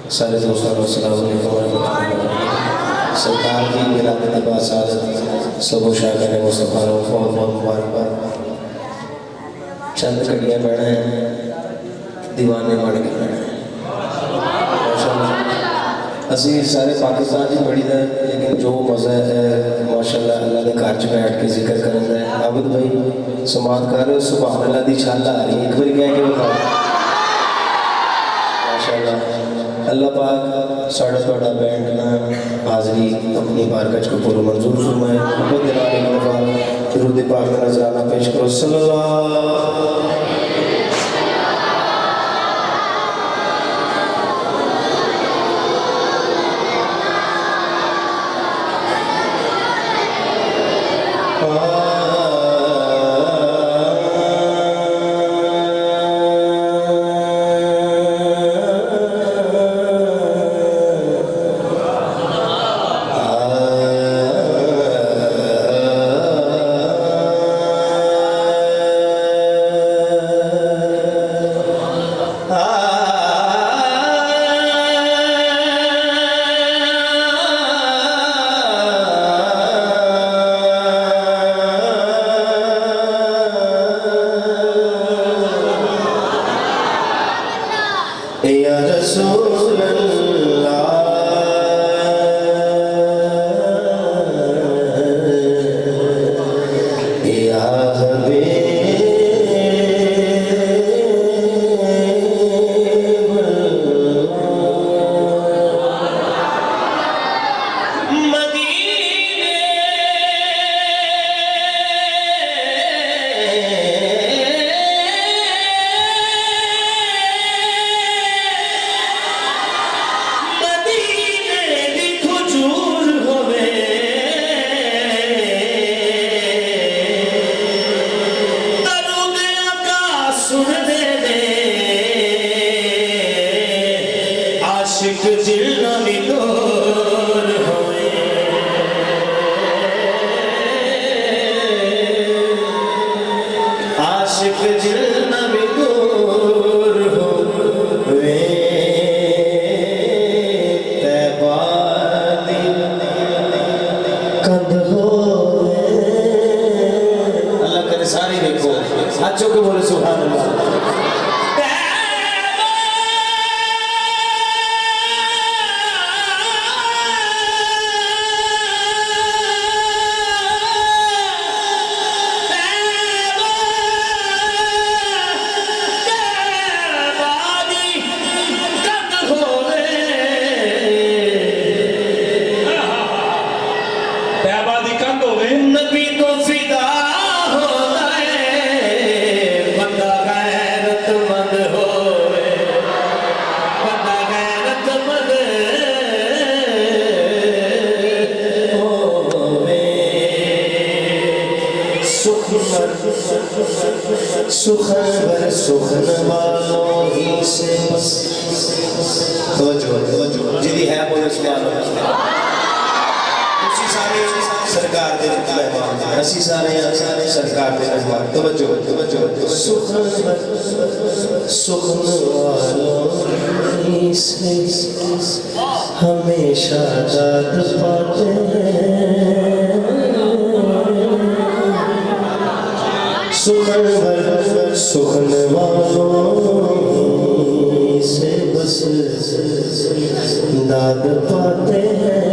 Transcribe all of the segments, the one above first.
सारे दोस्तों को अस्सलाम वालेकुम वरहमतुल्लाहि वबरकातुहू। सरकार की विलादत बासादत सबो शागिर मुस्तफ़ा को बहुत बहुत मुबारकबाद। चंद घड़ियाँ बैठे हैं दीवाने बन के बैठे असी सारे पाकिस्तान की बड़ी है, लेकिन जो मज़ा है माशाअल्लाह अल्लाह के घर च बैठ के जिक्र करन दा है। आबिद भाई समात कर रहे हो, सुभान अल्लाह दी छाल आ रही है, एक बार कह के बताओ माशाअल्लाह। अल्लाह पाक साढ़ा थोड़ा बैंड ना हाज़री अपनी बारगाह को पूरा मंजूर फरमाए। बहुत दिलाने एक दफ़ा दुरूद पाक का नजराना पेश करो। सल्लल्लाहु या रसूल अल्लाह या हबीब मदीने आशिक दिल नबी दूर होए, आशिक दिल नबी दूर होए, तैबा दिल कंद होए। अल्लाह करे सारी देखो हाथ चौक के बोले सुभान अल्लाह। नबी तो फिदा हो बंदा गैरतमंद होवे, बंदा गैरतमंद होवे। सुखनवर सुखनवर सुखन वालों ही से तवज्जो जिदी है बोले सुभान अल्लाह। सरकार दे मेहमान असी सारे सरकार दे मेहमान तवज्जो सुखन वालों से हमेशा दाद पाते हैं। सुखन वालों से बस दाद पाते हैं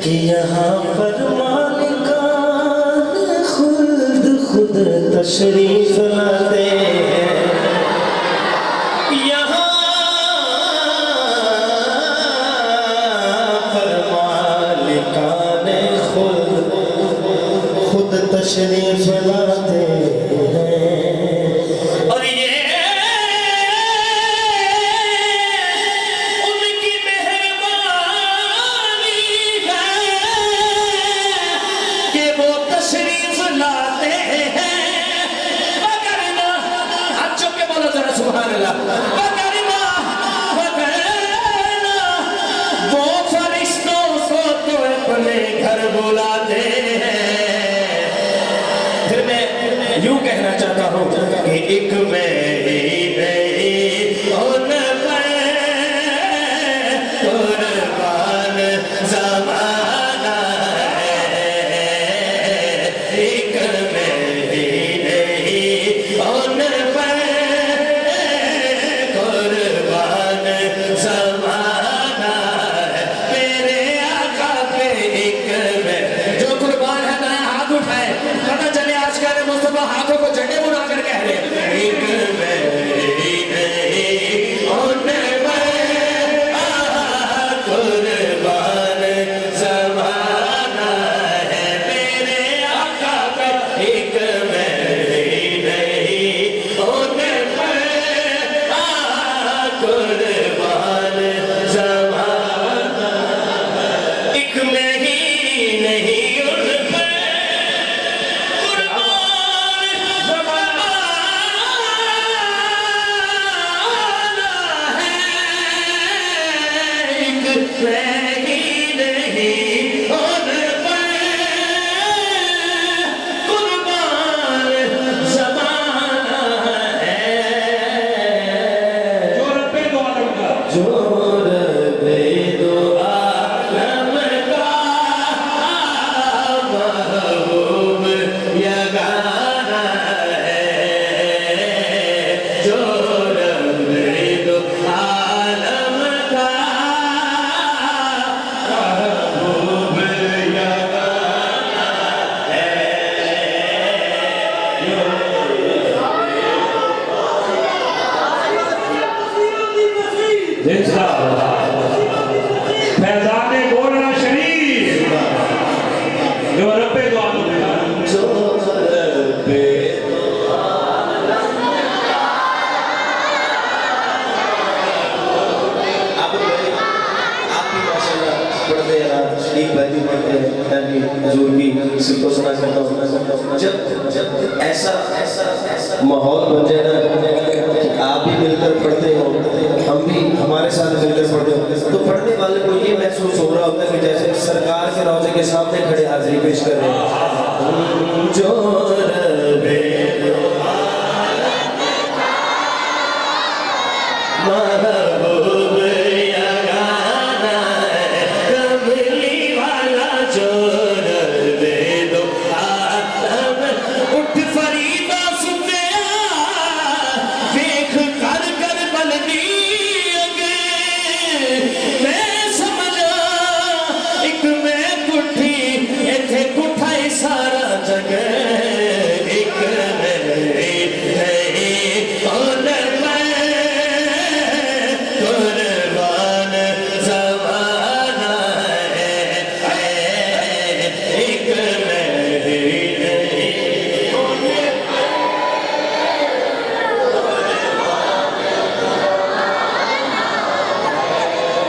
कि यहाँ पर मालिकान खुद तशरीफ लाते हैं। यहाँ पर मालिकान खुद तशरीफ लाते हैं। और ये उनकी मेहरबानी कि वो तशरीफ लाते हैं। वगरना हाथ चुक के बोलो जरा सुभान अल्लाह। वगरना वो फरिश्तों को तो अपने घर बुलाते हैं। फिर मैं यूं कहना चाहता हूँ कि एक मेरी जो रब्बे दो आलम का महबूब यगाना है। फैजाने बोलना शरीफ जो रब्बे दो आलम का जो रब्बे पढ़ते हैं रात एक भाई भी पढ़ते हैं ताकि हुजूर की सिर्फ सुना करता हूँ। जब ऐसा माहौल बन जाए ना कि आप भी मिलकर पढ़ते हो, हम भी हमारे साथ मिलकर पढ़ते हो, तो पढ़ने वाले को ये महसूस हो रहा होता है कि जैसे सरकार के रोजे के सामने खड़े हाजिरी पेश कर रहे हैं। जो रब्बे महबूब यगाना है, कमली वाला जो रब्बे दो आलम। उठ फरीदा सुनया देख कर कर बलनी अगे, मैं समझा एक मैं कुठी इथे कुठा ही सारा जगे। एक कुर्बान ज़माना है, एक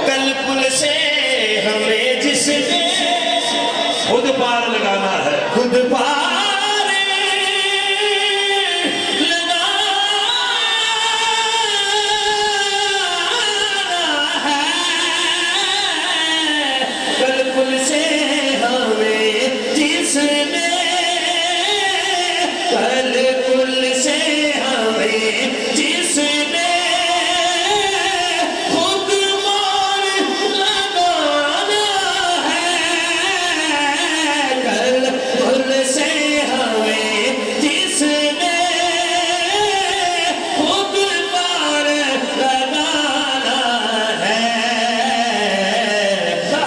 कल पुल से हमें जिसने खुद पार लगाना है। खुद पार लगाना है। कल पुल से हमें जिसने, कल पुल से हमें जिसने खुद मार लगाना है। कल पुल से हमें जिसने खुद मार लगाना है।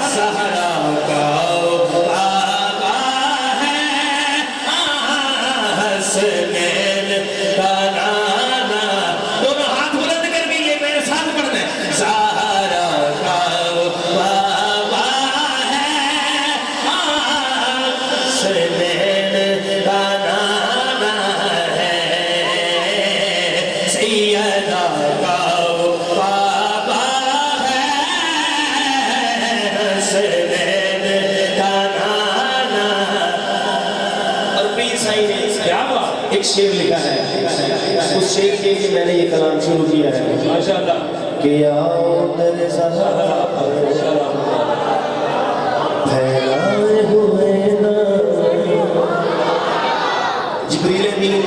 सहारा का बाबा है, हसनैन का नाना। दोनों हाथ बुलंद करके ये मेरे साथ पढ़ना है। सहारा का बाबा है, हसनैन का नाना है। सैयदा का बाबा है, हसनैन का नाना। और पीर साईं ने क्या बात, एक शेर लिखा है, उस शेर के लिए मैंने ये कलाम शुरू किया है माशाअल्लाह। कि आओ तेरे ज़हरा फैलाए हुए ना। जिब्रील अमीन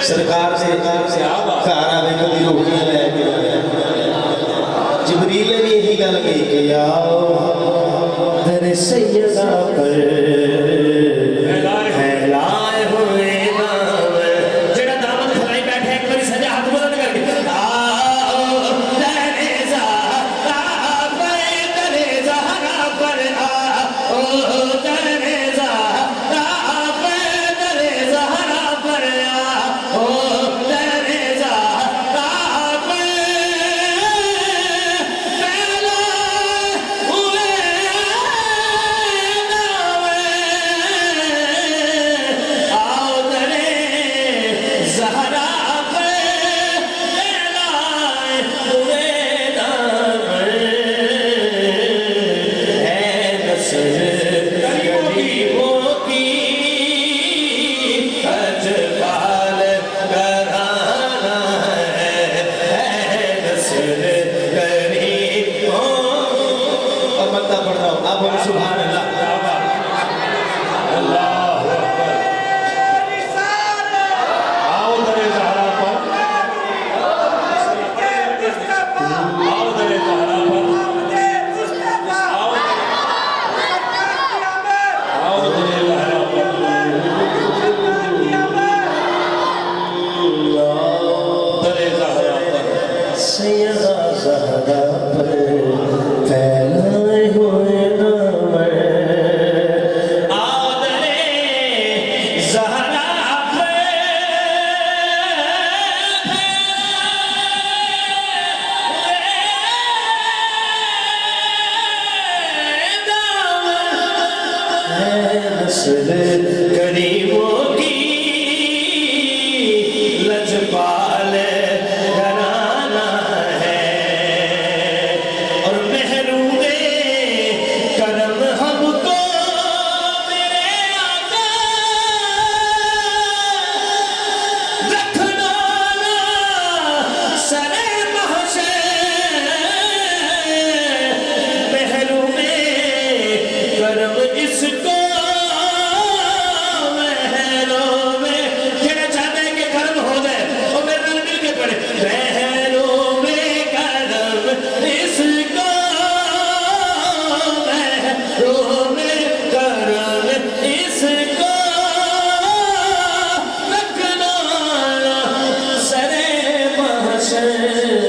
सरकार से घर आवे कभी रोटियां लेके, जिब्रील ने भी यही गल कही कि आओ तेरे सैयदा पर फैलाए हुए नाम। जेड़ा दामन फैलाई बैठे एक बारी सजा हाथ बुलंद करके आओ तेरे ज़हरा पर, तेरे ज़हरा पर आओ, तेरे ज़हरा पर, तेरे ज़हरा पर आओ, तेरे ज़हरा पर फैलाए हुए नाम। महशर